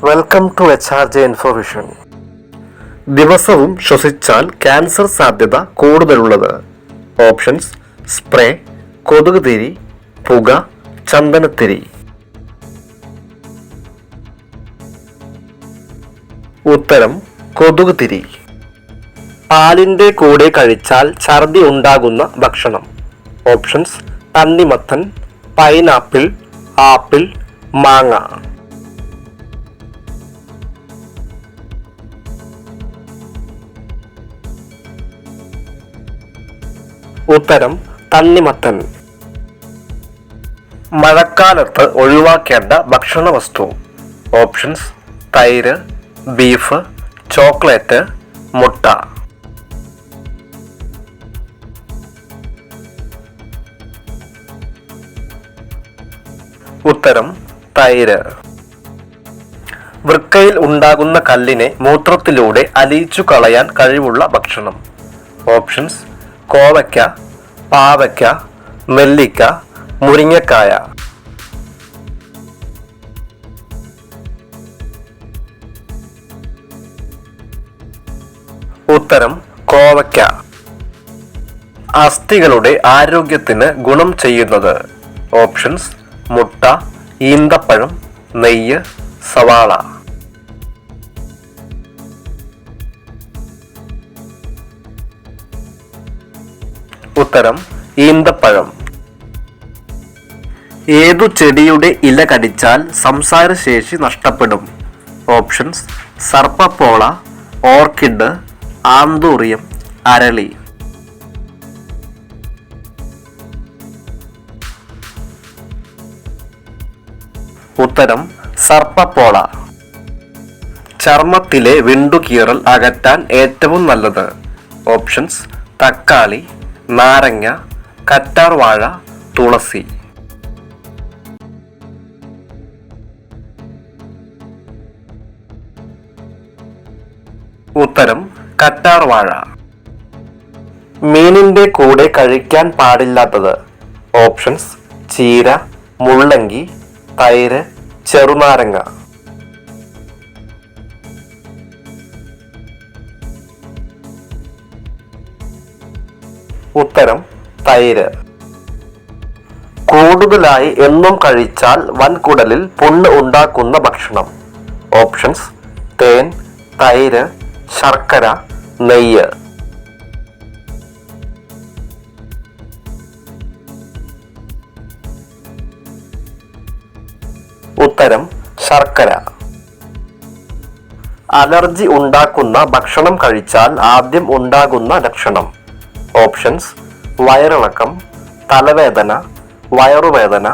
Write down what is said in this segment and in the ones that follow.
Welcome to HRJ ഇൻഫോവിഷൻ. ദിവസവും ശ്വസിച്ചാൽ cancer സാധ്യത കൂടുതലുള്ളത്. ഓപ്ഷൻസ്: സ്പ്രേ, കൊതുക് തിരി, പുക, ചന്ദനത്തിരി. ഉത്തരം: കൊതുക് തിരി. പാലിന്റെ കൂടെ കഴിച്ചാൽ ഛർദി ഉണ്ടാകുന്ന ഭക്ഷണം. ഓപ്ഷൻസ്: തണ്ണിമത്തൻ, പൈനാപ്പിൾ, ആപ്പിൾ, മാങ്ങ. ഉത്തരം: തണ്ണിമത്തൻ. മഴക്കാലത്ത് ഒഴിവാക്കേണ്ട ഭക്ഷണ വസ്തു. ഓപ്ഷൻസ്: തൈര്, ബീഫ്, ചോക്ലേറ്റ്, മുട്ട. ഉത്തരം: തൈര്. വൃക്കയിൽ ഉണ്ടാകുന്ന കല്ലിനെ മൂത്രത്തിലൂടെ അലിയിച്ചു കളയാൻ കഴിവുള്ള ഭക്ഷണം. ഓപ്ഷൻസ്: കോവയ്ക്ക, പാവയ്ക്ക, നെല്ലിക്ക, മുരിങ്ങക്കായ. ഉത്തരം: കോവയ്ക്ക. അസ്ഥികളുടെ ആരോഗ്യത്തിന് ഗുണം ചെയ്യുന്നത്. ഓപ്ഷൻസ്: മുട്ട, ഈന്തപ്പഴം, നെയ്യ്, സവാള. ഉത്തരം: ഈന്തപ്പഴം. ഏതു ചെടിയുടെ ഇല കടിച്ചാൽ സംസാരശേഷി നഷ്ടപ്പെടും? ഓപ്ഷൻസ്: സർപ്പപ്പോള, ഓർക്കിഡ്, ആന്തൂറിയം, അരളി. ഉത്തരം: സർപ്പപ്പോള. ചർമ്മത്തിലെ വിണ്ടുകീറൽ അകറ്റാൻ ഏറ്റവും നല്ലത്. ഓപ്ഷൻസ്: തക്കാളി, നാരങ്ങ, കറ്റാർവാഴ, തുളസി. ഉത്തരം: കറ്റാർവാഴ. മീനിന്റെ കൂടെ കഴിക്കാൻ പാടില്ലാത്തത്. ഓപ്ഷൻസ്: ചീര, മുള്ളങ്കി, തൈര്, ചെറുനാരങ്ങ. ഉത്തരം: തൈര്. കൂടുതലായി എന്നും കഴിച്ചാൽ വൻകുടലിൽ പുണ്ണ് ഉണ്ടാക്കുന്ന ഭക്ഷണം. ഓപ്ഷൻസ്: തേൻ, തൈര്, ശർക്കര, നെയ്യ്. ഉത്തരം: ശർക്കര. അലർജി ഉണ്ടാക്കുന്ന ഭക്ഷണം കഴിച്ചാൽ ആദ്യം ഉണ്ടാകുന്ന ലക്ഷണം. ഓപ്ഷൻസ്: വയറിളക്കം, തലവേദന, വയറുവേദന,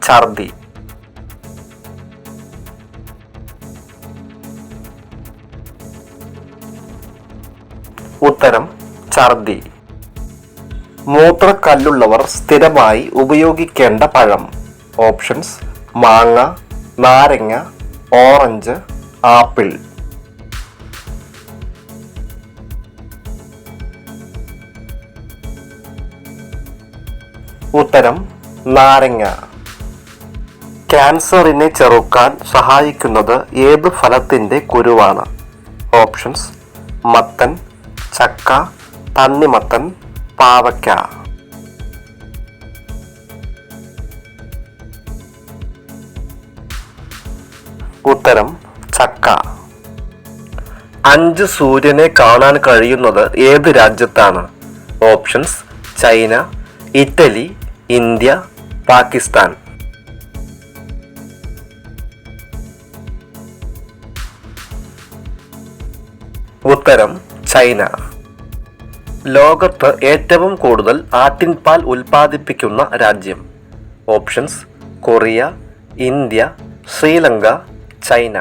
ഛർദി. ഉത്തരം: ഛർദി. മൂത്രക്കല്ലുള്ളവർ സ്ഥിരമായി ഉപയോഗിക്കേണ്ട പഴം. ഓപ്ഷൻസ്: മാങ്ങ, നാരങ്ങ, ഓറഞ്ച്, ആപ്പിൾ. ഉത്തരം: നാരങ്ങ. ക്യാൻസറിനെ ചെറുക്കാൻ സഹായിക്കുന്നത് ഏത് ഫലത്തിന്റെ കുരുവാണ്? ഓപ്ഷൻസ്: മത്തൻ, ചക്ക, തണ്ണിമത്തൻ, പാവയ്ക്ക. ഉത്തരം: ചക്ക. 5 സൂര്യനെ കാണാൻ കഴിയുന്നത് ഏത് രാജ്യത്താണ്? Options: China, Italy, India, Pakistan. ഉത്തരം: ചൈന. ലോകത്ത് ഏറ്റവും കൂടുതൽ ആട്ടിൻപാൽ ഉൽപ്പാദിപ്പിക്കുന്ന രാജ്യം. Options: Korea, India, Sri Lanka, China.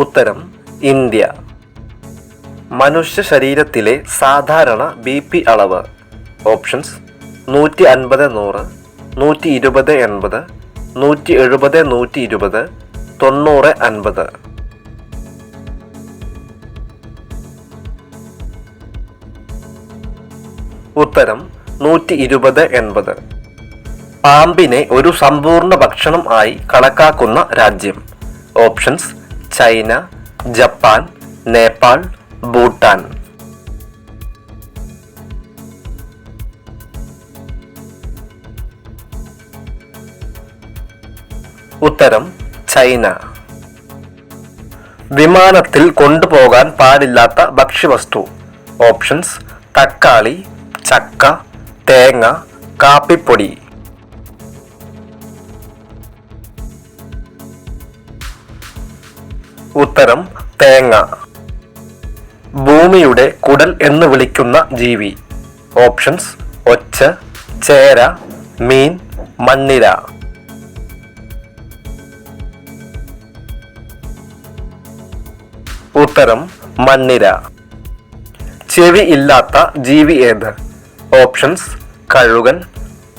ഉത്തരം: ഇന്ത്യ. മനുഷ്യ ശരീരത്തിലെ സാധാരണ BP അളവ്. ഓപ്ഷൻസ്: 150/100, 120/80, 170/120, 90/50. ഉത്തരം 120/80. പാമ്പിനെ ഒരു സമ്പൂർണ്ണ ഭക്ഷണം ആയി കണക്കാക്കുന്ന രാജ്യം? Options: China, Japan, Nepal, Bhutan. ഉത്തരം: ചൈന. വിമാനത്തിൽ കൊണ്ടുപോകാൻ പാടില്ലാത്ത ഭക്ഷ്യവസ്തു? ഓപ്ഷൻസ്: തക്കാളി, ചക്ക, തേങ്ങ, കാപ്പിപ്പൊടി. ഉത്തരം: തേങ്ങ. ഭൂമിയുടെ കുടൽ എന്ന് വിളിക്കുന്ന ജീവി? ഓപ്ഷൻസ്: ഒച്ച്, ചേര, മീൻ, മണ്ണിര. ഉത്തരം: മണ്ണിര. ചെവി ഇല്ലാത്ത ജീവി ഏത്? ഓപ്ഷൻസ്: കഴുകൻ,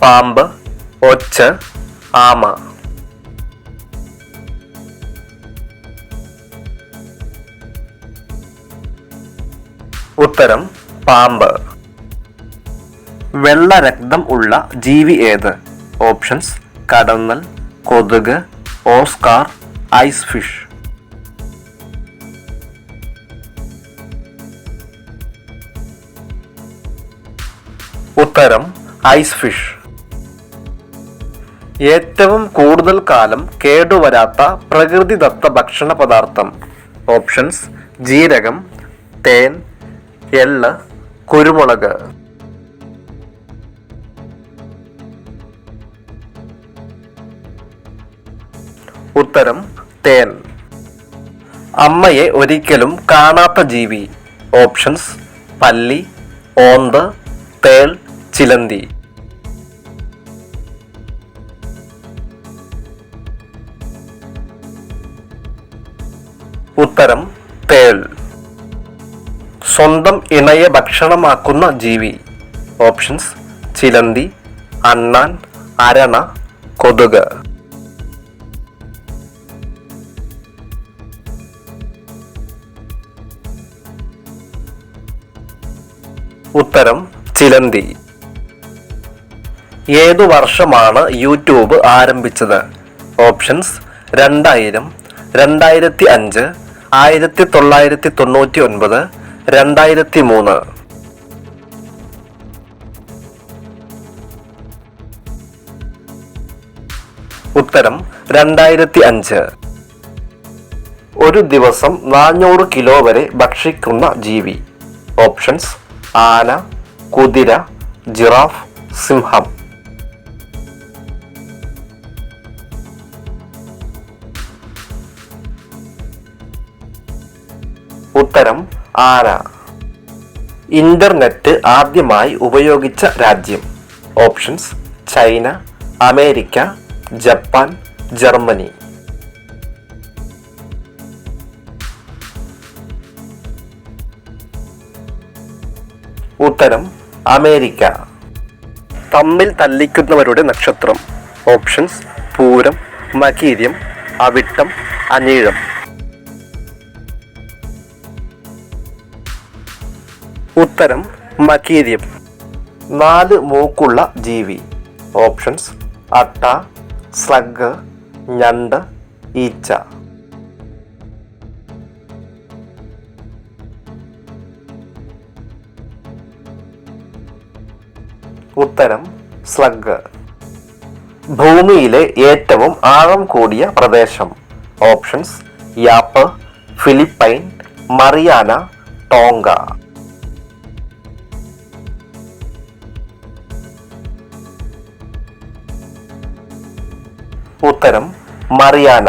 പാമ്പ്, ഒച്ച്, ആമ. ഉത്തരം: പാമ്പ്. വെള്ള രക്തം ഉള്ള ജീവി ഏത്? ഓപ്ഷൻസ്: കടന്നൽ, കൊതുക്, ഓസ്കാർ, ഐസ് ഫിഷ്. ഉത്തരം: ഐസ് ഫിഷ്. ഏറ്റവും കൂടുതൽ കാലം കേടുവരാത്ത പ്രകൃതിദത്ത ഭക്ഷണ പദാർത്ഥം? ഓപ്ഷൻസ്: ജീരകം, തേൻ, എള്ള്, കുരുമുളക്. ഉത്തരം: തേൻ. അമ്മയെ ഒരിക്കലും കാണാത്ത ജീവി? ഓപ്ഷൻസ്: പല്ലി, ഓന്ത്, തേൾ, ചിലന്തി. ഉത്തരം: തേൾ. സ്വന്തം ഇണയെ ഭക്ഷണമാക്കുന്ന ജീവി? ഓപ്ഷൻസ്: ചിലന്തി, അണ്ണാൻ, അരണ, കൊതുക്. ഉത്തരം: ചിലന്തി. ഏതു വർഷമാണ് യൂട്യൂബ് ആരംഭിച്ചത്? ഓപ്ഷൻസ്: 2000, 2005, 1999, 2003. ഉത്തരം: 2005. ഒരു ദിവസം 400 കിലോ വരെ ഭക്ഷിക്കുന്ന ജീവി? ഓപ്ഷൻസ്: ആന, കുതിര, ജിറാഫ്, സിംഹം. ഉത്തരം: ആന. ഇന്റർനെറ്റ് ആദ്യമായി ഉപയോഗിച്ച രാജ്യം? Options: China, America, Japan, Germany. ഉത്തരം: അമേരിക്ക. തമ്മിൽ തല്ലിക്കുന്നവരുടെ നക്ഷത്രം? ഓപ്ഷൻസ്: പൂരം, മകീര്യം, അവിട്ടം, അനീഴം. ഉത്തരം: മകീര്യം. 4 മൂക്കുള്ള ജീവി? ഓപ്ഷൻസ്: അട്ട, സ്ലഗ്, ഞണ്ട്, ഈച്ച. ഉത്തരം: സ്ലഗ്. ഭൂമിയിലെ ഏറ്റവും ആഴം കൂടിയ പ്രദേശം? Options: Yap, Philippine, Mariana, Tonga. ഉത്തരം: മറിയാന.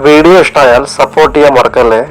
വീഡിയോ ഇഷ്ടമായാൽ സപ്പോർട്ട് ചെയ്യാൻ മറക്കല്ലേ.